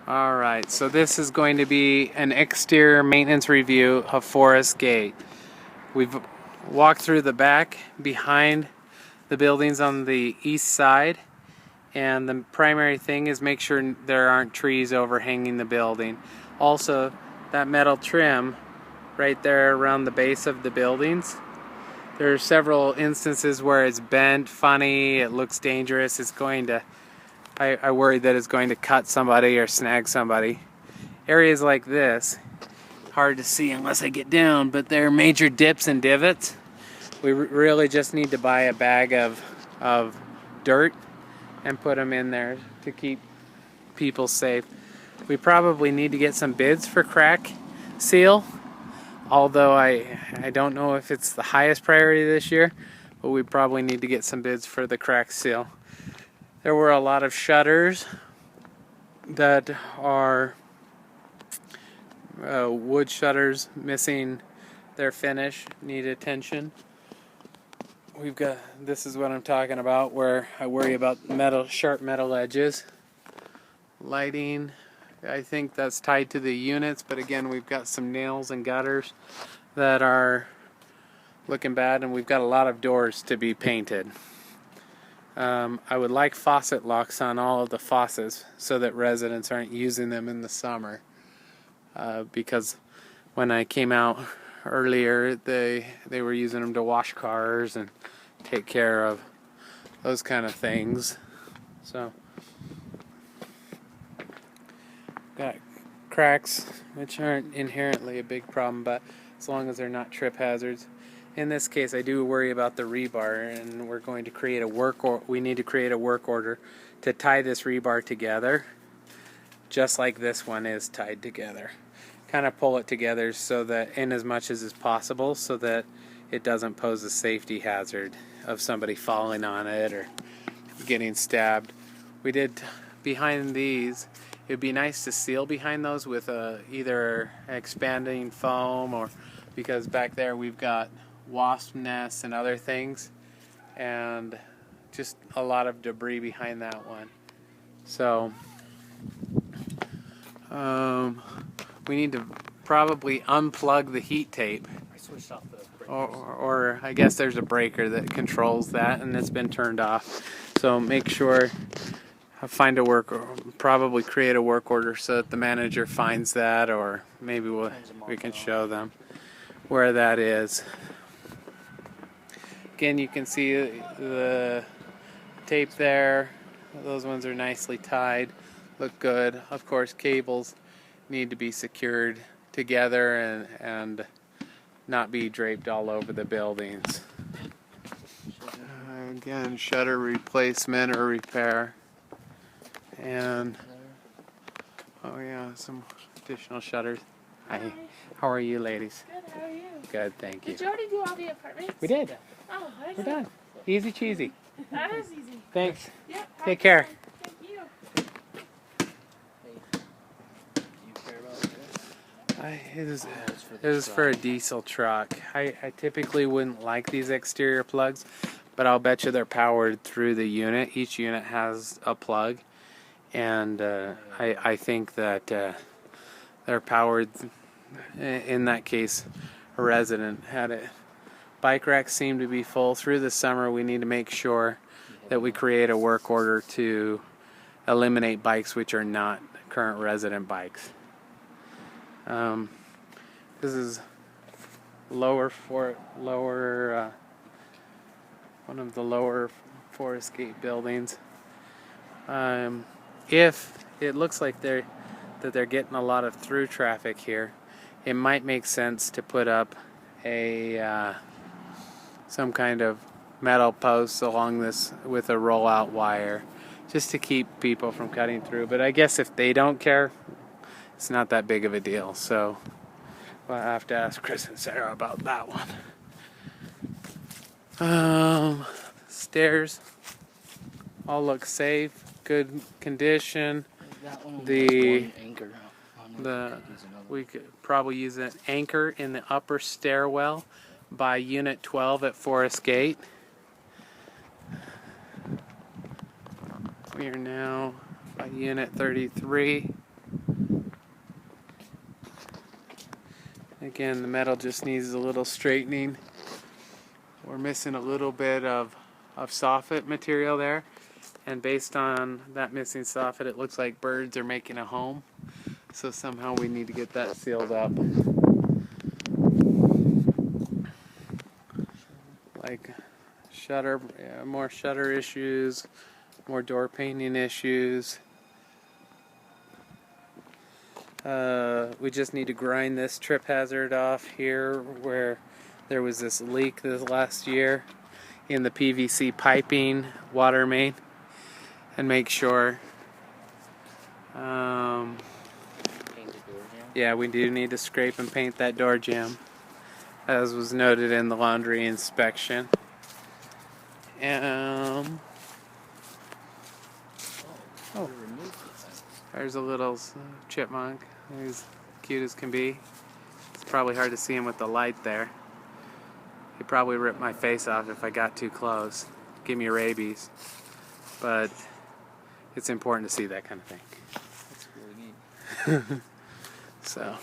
Alright, so this is going to be an exterior maintenance review of Forest Gate. We've walked through the back behind the buildings on the east side, and the primary thing is make sure there aren't trees overhanging the building. Also, that metal trim right there around the base of the buildings, there are several instances where it's bent, funny, it looks dangerous. It's going to I worry that it's going to cut somebody or snag somebody. Areas like this, hard to see unless I get down, but there are major dips and divots. We really just need to buy a bag of dirt and put them in there to keep people safe. We probably need to get some bids for crack seal, although I don't know if it's the highest priority this year, but we probably need to get some bids for the crack seal. There were a lot of shutters that are wood shutters missing their finish, need attention. This is what I'm talking about, where I worry about sharp metal edges. Lighting, I think that's tied to the units, but again, we've got some nails and gutters that are looking bad, and we've got a lot of doors to be painted. I would like faucet locks on all of the faucets so that residents aren't using them in the summer, because when I came out earlier they were using them to wash cars and take care of those kind of things. So got cracks, which aren't inherently a big problem, but as long as they're not trip hazards. In this case, I do worry about the rebar, and we're going to create we need to create a work order to tie this rebar together, just like this one is tied together. Kind of pull it together so that, in as much as is possible, so that it doesn't pose a safety hazard of somebody falling on it or getting stabbed. We did behind these. It'd be nice to seal behind those with either expanding foam, or because back there we've got wasp nests and other things, and just a lot of debris behind that one. So we need to probably unplug the heat tape. I switched off the breakers. Or I guess there's a breaker that controls that, and it's been turned off. So make sure, probably create a work order so that the manager finds that, or maybe we can show them where that is. Again, you can see the tape there. Those ones are nicely tied, look good. Of course, cables need to be secured together and not be draped all over the buildings. Again, shutter replacement or repair. And oh yeah, some additional shutters. Hi. How are you, ladies? Good, how are you? Good, thank you. Did you already do all the apartments? We did. Oh, We're done. Easy cheesy. That is easy. Thanks. Yep. Take care. Thank you. Do you care about this? It was for a diesel truck. I typically wouldn't like these exterior plugs, but I'll bet you they're powered through the unit. Each unit has a plug, and I think that they're powered. In that case, a resident had it. Bike racks seem to be full through the summer. We need to make sure that we create a work order to eliminate bikes which are not current resident bikes. This is one of the lower Forest Gate buildings. If it looks like they're getting a lot of through traffic here, it might make sense to put up some kind of metal posts along this with a rollout wire, just to keep people from cutting through. But I guess if they don't care, it's not that big of a deal. So we'll have to ask Chris and Sarah about that one. Stairs all look safe, good condition. We could probably use an anchor in the upper stairwell by Unit 12 at Forest Gate. We are now by Unit 33. Again, the metal just needs a little straightening. We're missing a little bit of soffit material there, and based on that missing soffit, it looks like birds are making a home. So somehow we need to get that sealed up. Like shutter, more shutter issues, more door painting issues. We just need to grind this trip hazard off here where there was this leak this last year in the PVC piping water main, and make sure. Yeah, we do need to scrape and paint that door jamb, as was noted in the laundry inspection. Oh, there's a little chipmunk. He's cute as can be. It's probably hard to see him with the light there. He'd probably rip my face off if I got too close. Give me rabies. But it's important to see that kind of thing. That's really neat. So,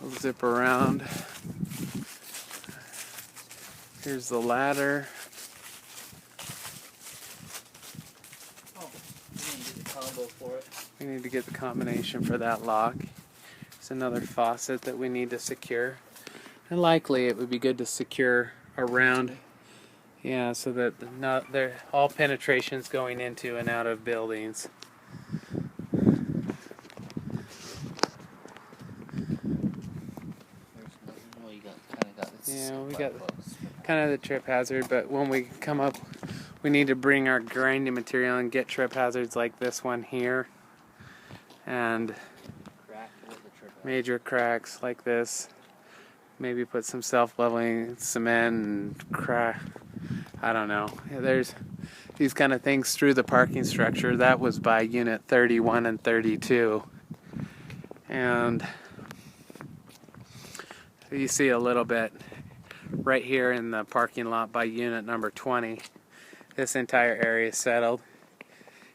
I'll zip around. Here's the ladder. Oh, we need to get the combo for it. We need to get the combination for that lock. There's another faucet that we need to secure. And likely it would be good to secure around, yeah, so that not there all penetrations going into and out of buildings. Well, you kind of got this. Yeah, we got kind of the trip hazard, but when we come up, we need to bring our grinding material and get trip hazards like this one here, and major cracks like this. Maybe put some self-leveling cement and crack. I don't know. There's these kind of things through the parking structure. That was by unit 31 and 32. And you see a little bit right here in the parking lot by unit number 20. This entire area is settled.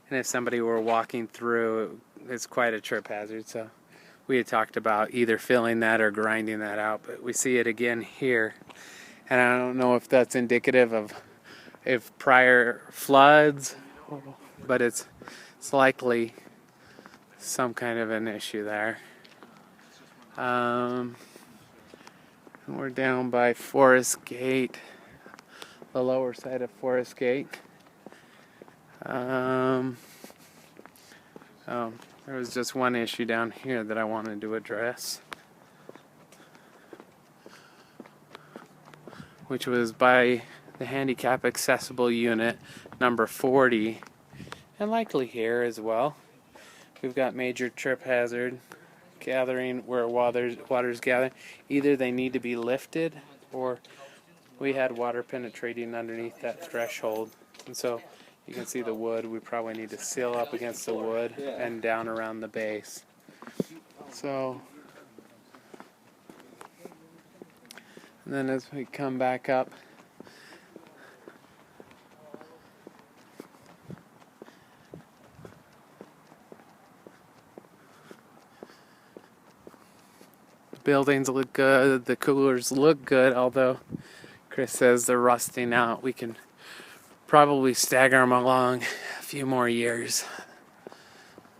And if somebody were walking through, it's quite a trip hazard. So we had talked about either filling that or grinding that out, but we see it again here. And I don't know if that's indicative of prior floods, but it's likely some kind of an issue there. We're down by Forest Gate, the lower side of Forest Gate. There was just one issue down here that I wanted to address, which was by the handicap accessible unit number 40, and likely here as well. We've got major trip hazard gathering where water's gathering. Either they need to be lifted, or we had water penetrating underneath that threshold, and so you can see the wood. We probably need to seal up against the wood and down around the base. So, and then as we come back up, the buildings look good, the coolers look good, although Chris says they're rusting out. We can probably stagger them along a few more years,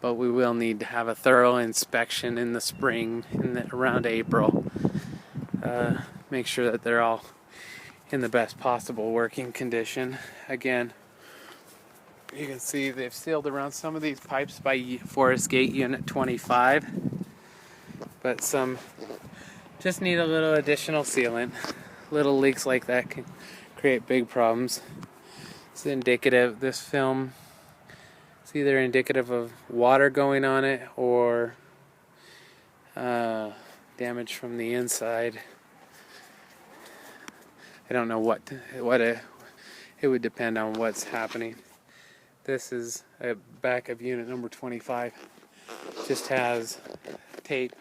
but we will need to have a thorough inspection in the spring, around April. Make sure that they're all in the best possible working condition. Again, you can see they've sealed around some of these pipes by Forest Gate Unit 25, but some just need a little additional sealant. Little leaks like that can create big problems. It's indicative, this film, it's either indicative of water going on it or damage from the inside. I don't know it would depend on what's happening. This is a back of unit number 25. Just has tape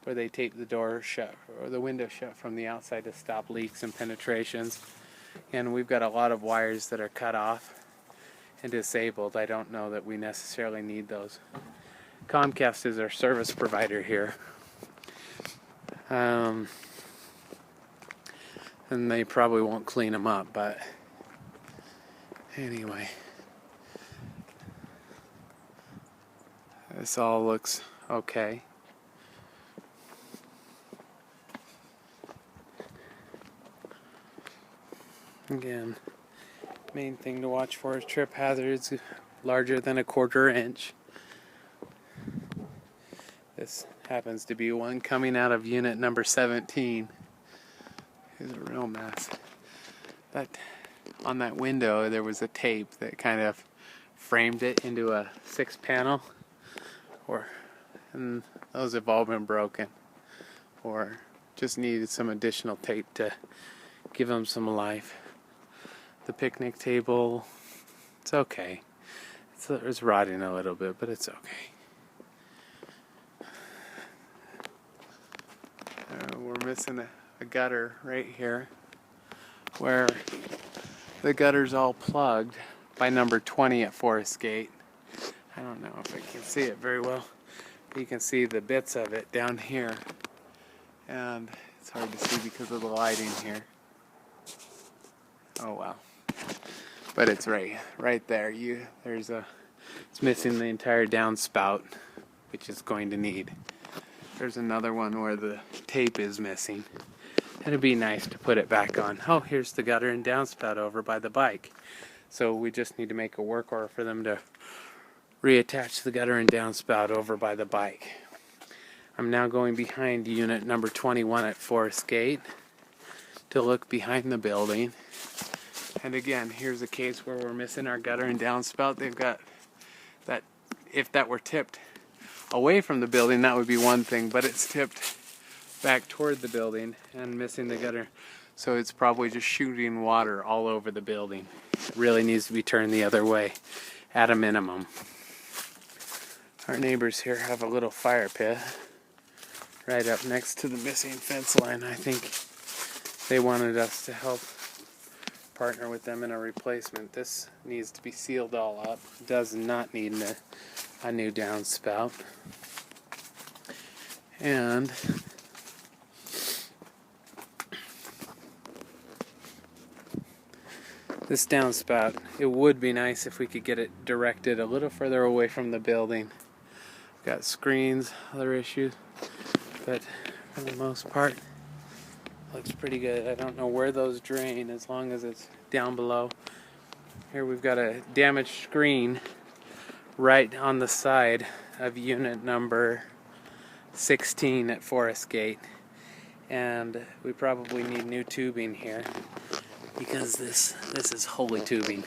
where they tape the door shut or the window shut from the outside to stop leaks and penetrations. And we've got a lot of wires that are cut off and disabled. I don't know that we necessarily need those. Comcast is our service provider here. And they probably won't clean them up, but anyway, this all looks okay. Again, main thing to watch for is trip hazards larger than a 1/4 inch. This happens to be one coming out of unit number 17. It's a real mess. That on that window there was a tape that kind of framed it into a 6-panel, and those have all been broken, or just needed some additional tape to give them some life. The picnic table, it's okay. It's rotting a little bit, but it's okay. We're missing a gutter right here, where the gutter's all plugged by number 20 at Forest Gate. I don't know if I can see it very well, but you can see the bits of it down here, and it's hard to see because of the lighting here. Oh wow. But it's right there. It's missing the entire downspout, which is going to need. There's another one where the tape is missing. It'd be nice to put it back on. Oh, here's the gutter and downspout over by the bike. So we just need to make a work order for them to reattach the gutter and downspout over by the bike. I'm now going behind unit number 21 at Forest Gate to look behind the building. And again, here's a case where we're missing our gutter and downspout. They've got that, if that were tipped away from the building, that would be one thing, but it's tipped back toward the building and missing the gutter. So it's probably just shooting water all over the building. It really needs to be turned the other way at a minimum. Our neighbors here have a little fire pit right up next to the missing fence line. I think they wanted us to help partner with them in a replacement. This needs to be sealed all up. Does not need a new downspout. And this downspout, it would be nice if we could get it directed a little further away from the building. Got screens, other issues, but for the most part, looks pretty good. I don't know where those drain as long as it's down below. Here we've got a damaged screen right on the side of unit number 16 at Forest Gate. And we probably need new tubing here because this is holy tubing.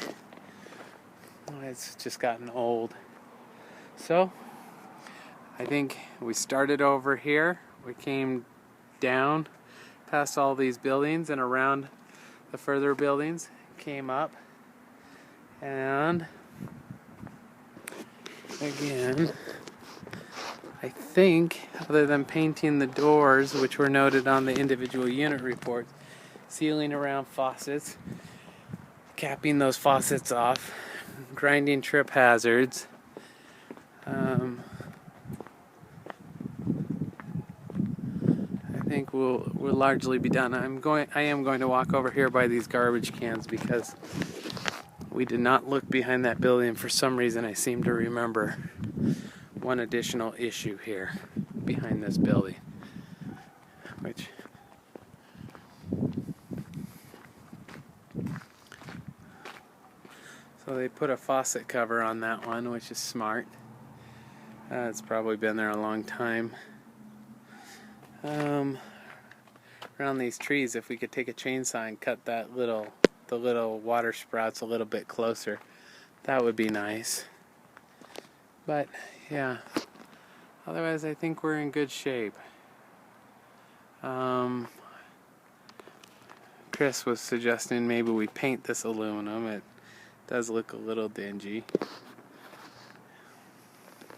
It's just gotten old. So I think we started over here. We came down past all these buildings and around the further buildings, came up, and again, I think other than painting the doors, which were noted on the individual unit reports, sealing around faucets, capping those faucets off, grinding trip hazards, I think we'll largely be done. I am going to walk over here by these garbage cans because we did not look behind that building. For some reason I seem to remember one additional issue here behind this building, which so they put a faucet cover on that one, which is smart. It's probably been there a long time. Around these trees, if we could take a chainsaw and cut the little water sprouts a little bit closer, that would be nice. But yeah, otherwise I think we're in good shape. Chris was suggesting maybe we paint this aluminum. It does look a little dingy.